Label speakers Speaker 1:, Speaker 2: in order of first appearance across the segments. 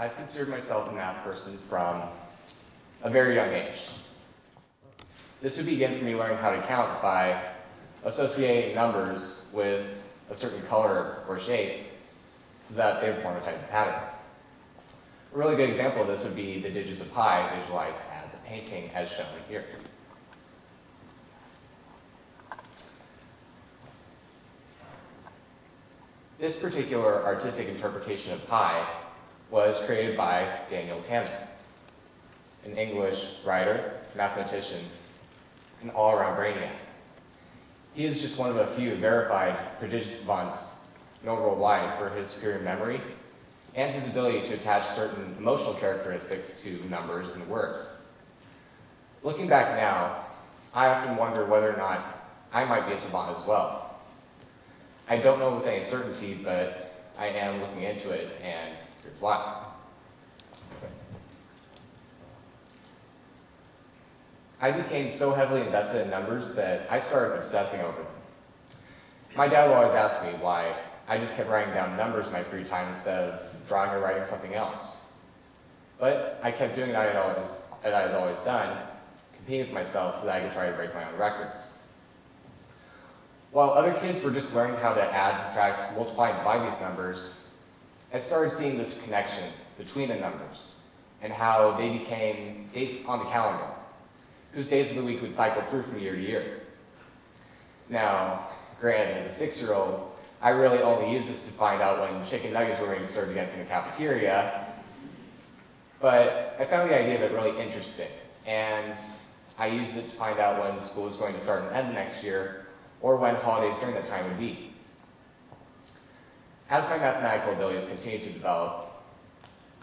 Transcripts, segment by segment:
Speaker 1: I've considered myself a math person from a very young age. This would begin for me learning how to count by associating numbers with a certain color or shape so that they would form a type of pattern. A really good example of this would be the digits of pi visualized as a painting as shown here. This particular artistic interpretation of pi was created by Daniel Tammen, an English writer, mathematician, and all-around brainiac. He is just one of a few verified prodigious savants known worldwide for his superior memory and his ability to attach certain emotional characteristics to numbers and words. Looking back now, I often wonder whether or not I might be a savant as well. I don't know with any certainty, but I am looking into it, and here's why. I became so heavily invested in numbers that I started obsessing over them. My dad would always ask me why I just kept writing down numbers in my free time instead of drawing or writing something else. But I kept doing that as I was always done, competing with myself so that I could try to break my own records. While other kids were just learning how to add, subtract, multiply, and divide these numbers, I started seeing this connection between the numbers and how they became dates on the calendar, whose days of the week would cycle through from year to year. Now, granted, as a 6-year-old, I really only used this to find out when chicken nuggets were going to be served again from the cafeteria, but I found the idea of it really interesting, and I used it to find out when school was going to start and end next year, or when holidays during that time would be. As my mathematical abilities continued to develop,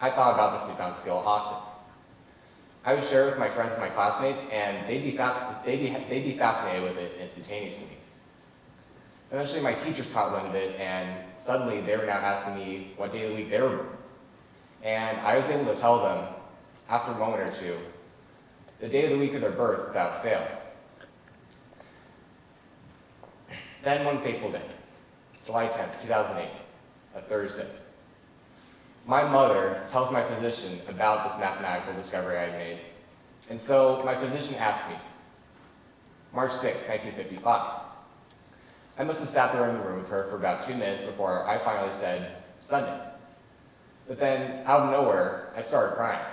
Speaker 1: I thought about this newfound skill often. I would share it with my friends and my classmates, and they'd be fascinated with it instantaneously. Eventually, my teachers caught wind of it, and suddenly they were now asking me what day of the week they were born. And I was able to tell them, after a moment or two, the day of the week of their birth without fail. Then one fateful day, July 10th, 2008, a Thursday. My mother tells my physician about this mathematical discovery I had made, and so my physician asked me, March 6, 1955. I must have sat there in the room with her for about 2 minutes before I finally said, Sunday. But then, out of nowhere, I started crying.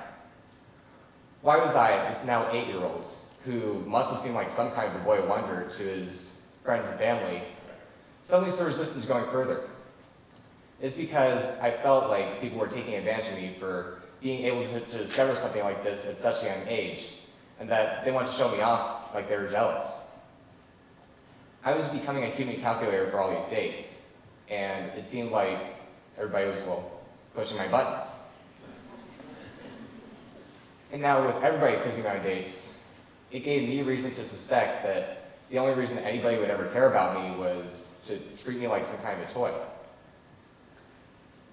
Speaker 1: Why was I, this now 8-year-old, who must have seemed like some kind of a boy wonder to his friends and family, suddenly so resistant to going further? It's because I felt like people were taking advantage of me for being able to discover something like this at such a young age, and that they wanted to show me off like they were jealous. I was becoming a human calculator for all these dates, and it seemed like everybody was, pushing my buttons. And now with everybody quizzing my dates, it gave me reason to suspect that the only reason anybody would ever care about me was to treat me like some kind of a toy.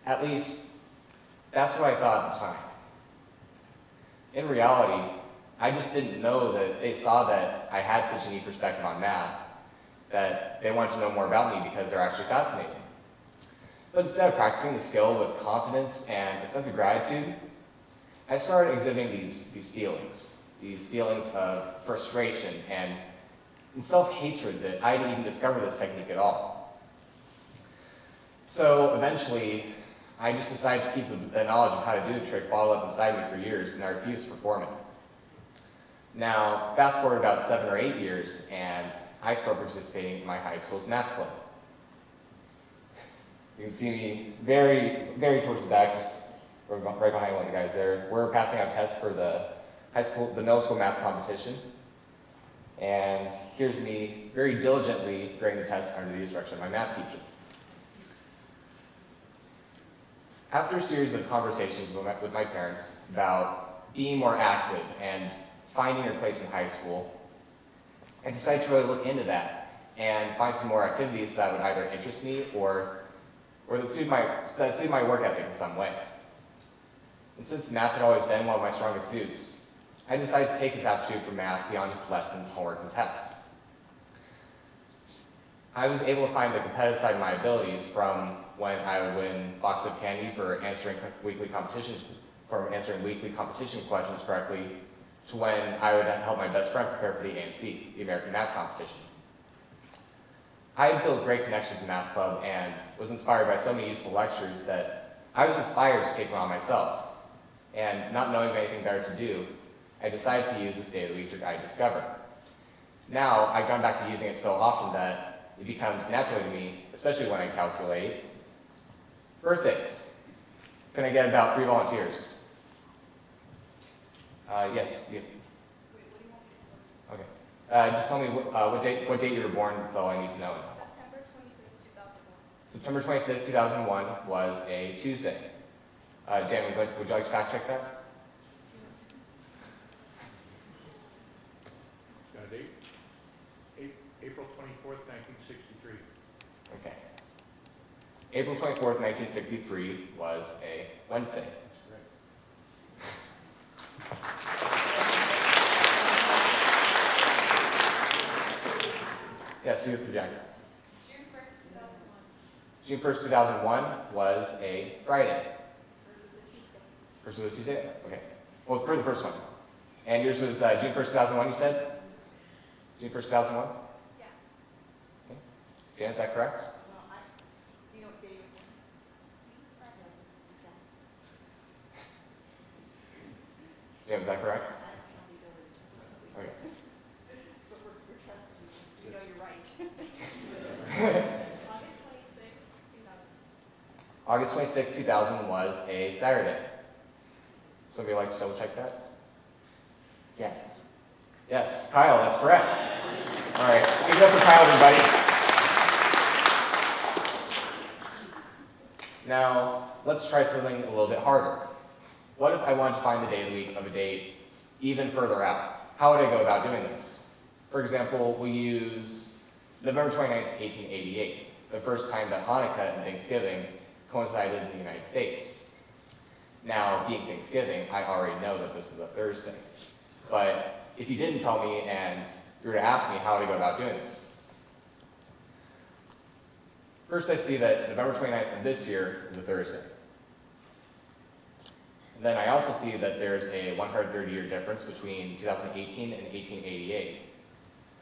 Speaker 1: At least, that's what I thought at the time. In reality, I just didn't know that they saw that I had such a neat perspective on math, that they wanted to know more about me because they're actually fascinated. But instead of practicing the skill with confidence and a sense of gratitude, I started exhibiting these feelings of frustration and self-hatred that I didn't even discover this technique at all. So eventually, I just decided to keep the knowledge of how to do the trick bottled up inside me for years, and I refused to perform it. Now, fast forward about 7 or 8 years, and I started participating in my high school's math club. You can see me very, very towards the back, just right behind one of the guys there. We're passing out tests for the middle school math competition. And here's me very diligently grading the test under the instruction of my math teacher. After a series of conversations with my parents about being more active and finding your place in high school, I decided to really look into that and find some more activities that would either interest me or that suit my work ethic in some way. And since math had always been one of my strongest suits, I decided to take this aptitude for math beyond just lessons, homework, and tests. I was able to find the competitive side of my abilities from when I would win boxes of candy for answering weekly competitions from answering weekly competition questions correctly to when I would help my best friend prepare for the AMC, the American Math Competition. I had built great connections in math club and was inspired by so many useful lectures that I was inspired to take them on myself. And not knowing of anything better to do, I decided to use this day of the week to guide Discover. Now, I've gone back to using it so often that it becomes natural to me, especially when I calculate birthdays. Can I get about 3 volunteers? Yes, you. Okay. Just tell me what date you were born, that's all I need to know. September 25th, 2001 was a Tuesday. Dan, would you like to fact check that?
Speaker 2: Got a date? April 24th, 1963.
Speaker 1: Okay. April 24th, 1963 was a Wednesday.
Speaker 2: That's correct.
Speaker 1: Yes, you project. June 1st, 2001 was a Friday. First was a Tuesday? Okay. Well, for the first one. And yours was June 1st, 2001, you said? June 1st, 2001?
Speaker 3: Yeah.
Speaker 1: Okay. Jan, is that correct?
Speaker 3: Well, you know what day you're born?
Speaker 1: Jan, is that correct? Okay.
Speaker 3: But we're trusting you. You know you're right.
Speaker 1: August 26, 2000 was a Saturday. Somebody like to double check that?
Speaker 3: Yes.
Speaker 1: Yes, Kyle, that's correct. All right, give it up for Kyle, everybody. Now, let's try something a little bit harder. What if I wanted to find the day of the week of a date even further out? How would I go about doing this? For example, we use November 29th, 1888, the first time that Hanukkah and Thanksgiving coincided in the United States. Now, being Thanksgiving, I already know that this is a Thursday. But if you didn't tell me and you were to ask me how to go about doing this, first I see that November 29th of this year is a Thursday. And then I also see that there's a 130-year difference between 2018 and 1888,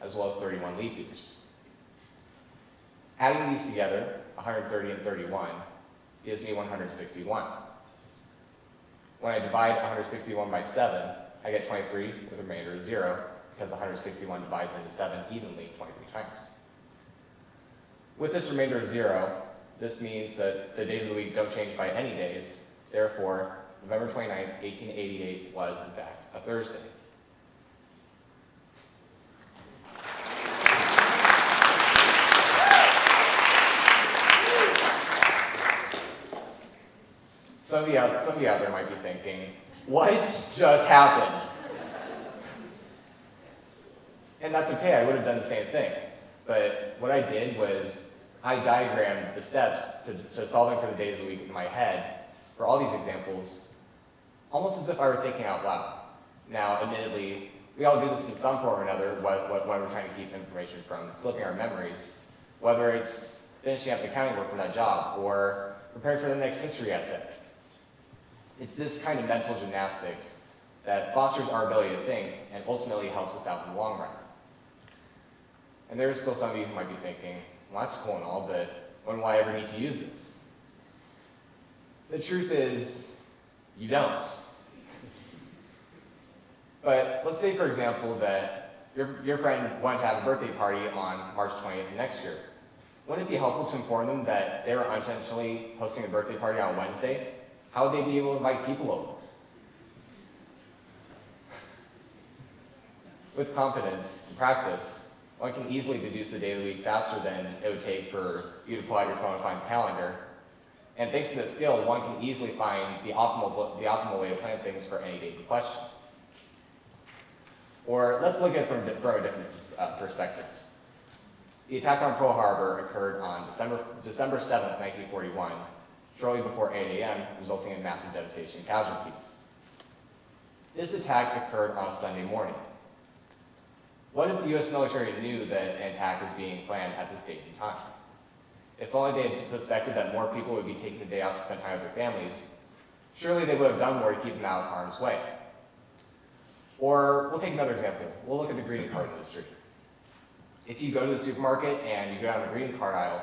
Speaker 1: as well as 31 leap years. Adding these together, 130 and 31, gives me 161. When I divide 161 by 7, I get 23 with a remainder of 0, because 161 divides into 7 evenly 23 times. With this remainder of 0, this means that the days of the week don't change by any days. Therefore, November 29th, 1888 was, in fact, a Thursday. Some of you out there might be thinking, what just happened? And that's okay, I would have done the same thing. But what I did was I diagrammed the steps to solving for the days of the week in my head for all these examples, almost as if I were thinking out loud. Now, admittedly, we all do this in some form or another when we're trying to keep information from slipping our memories, whether it's finishing up accounting work for that job or preparing for the next history essay. It's this kind of mental gymnastics that fosters our ability to think and ultimately helps us out in the long run. And there are still some of you who might be thinking, well, that's cool and all, but when will I ever need to use this? The truth is, you don't. But let's say, for example, that your friend wanted to have a birthday party on March 20th next year. Wouldn't it be helpful to inform them that they were unintentionally hosting a birthday party on Wednesday? How would they be able to invite people over? With confidence and practice, one can easily deduce the day of the week faster than it would take for you to pull out your phone and find a calendar. And thanks to this skill, one can easily find the optimal way to plan things for any date in question. Or let's look at it from a different perspective. The attack on Pearl Harbor occurred on December 7th, 1941, shortly before 8 a.m., resulting in massive devastation and casualties. This attack occurred on a Sunday morning. What if the U.S. military knew that an attack was being planned at this date and time? If only they had suspected that more people would be taking the day off to spend time with their families, surely they would have done more to keep them out of harm's way. Or we'll take another example. We'll look at the greeting card industry. If you go to the supermarket and you go down the greeting card aisle,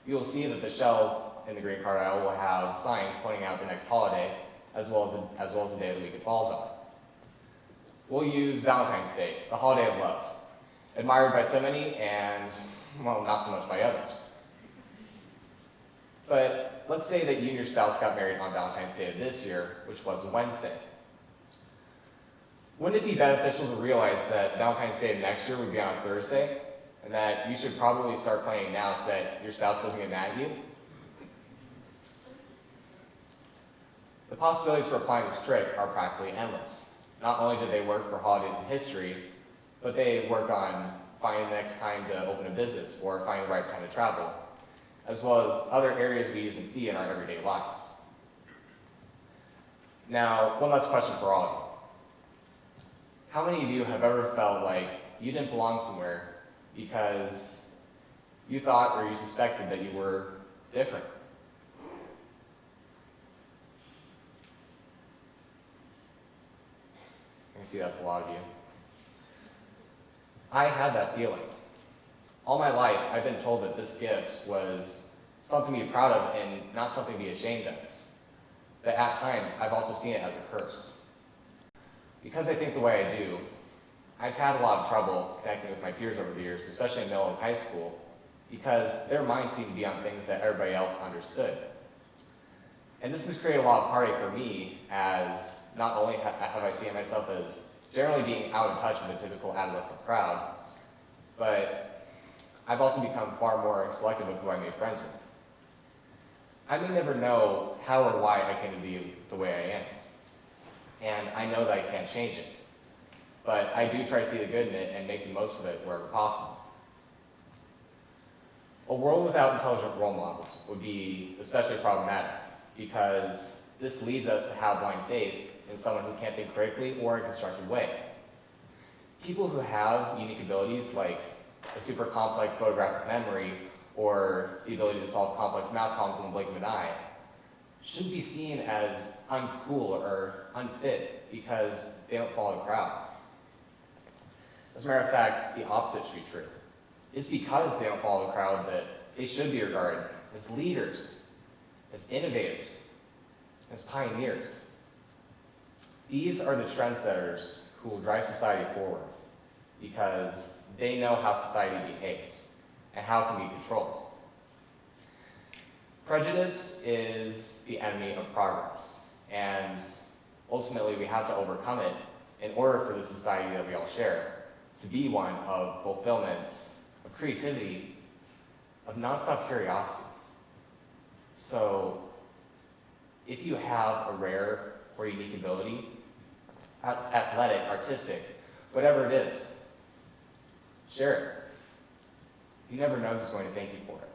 Speaker 1: you will see that the shelves in the greeting card aisle will have signs pointing out the next holiday, as well as the day of the week it falls on. We'll use Valentine's Day, the holiday of love, admired by so many and, well, not so much by others. But let's say that you and your spouse got married on Valentine's Day of this year, which was a Wednesday. Wouldn't it be beneficial to realize that Valentine's Day of next year would be on a Thursday, and that you should probably start planning now so that your spouse doesn't get mad at you? The possibilities for applying this trick are practically endless. Not only do they work for holidays in history, but they work on finding the next time to open a business or finding the right time to travel, as well as other areas we use and see in our everyday lives. Now, one last question for all of you. How many of you have ever felt like you didn't belong somewhere because you thought or you suspected that you were different? I can see that's a lot of you. I had that feeling. All my life, I've been told that this gift was something to be proud of and not something to be ashamed of. But at times, I've also seen it as a curse. Because I think the way I do, I've had a lot of trouble connecting with my peers over the years, especially in middle and high school, because their minds seem to be on things that everybody else understood. And this has created a lot of heartache for me, as not only have I seen myself as generally being out of touch with the typical adolescent crowd, but I've also become far more selective of who I make friends with. I may never know how or why I came to be the way I am, and I know that I can't change it, but I do try to see the good in it and make the most of it wherever possible. A world without intelligent role models would be especially problematic, because this leads us to have blind faith in someone who can't think critically or in a constructive way. People who have unique abilities like a super complex photographic memory or the ability to solve complex math problems in the blink of an eye shouldn't be seen as uncool or unfit because they don't follow the crowd. As a matter of fact, the opposite should be true. It's because they don't follow the crowd that they should be regarded as leaders, as innovators, as pioneers. These are the trendsetters who will drive society forward because they know how society behaves and how it can be controlled. Prejudice is the enemy of progress, and ultimately we have to overcome it in order for the society that we all share to be one of fulfillment, of creativity, of nonstop curiosity. So, if you have a rare or unique ability, athletic, artistic, whatever it is, share it. You never know who's going to thank you for it.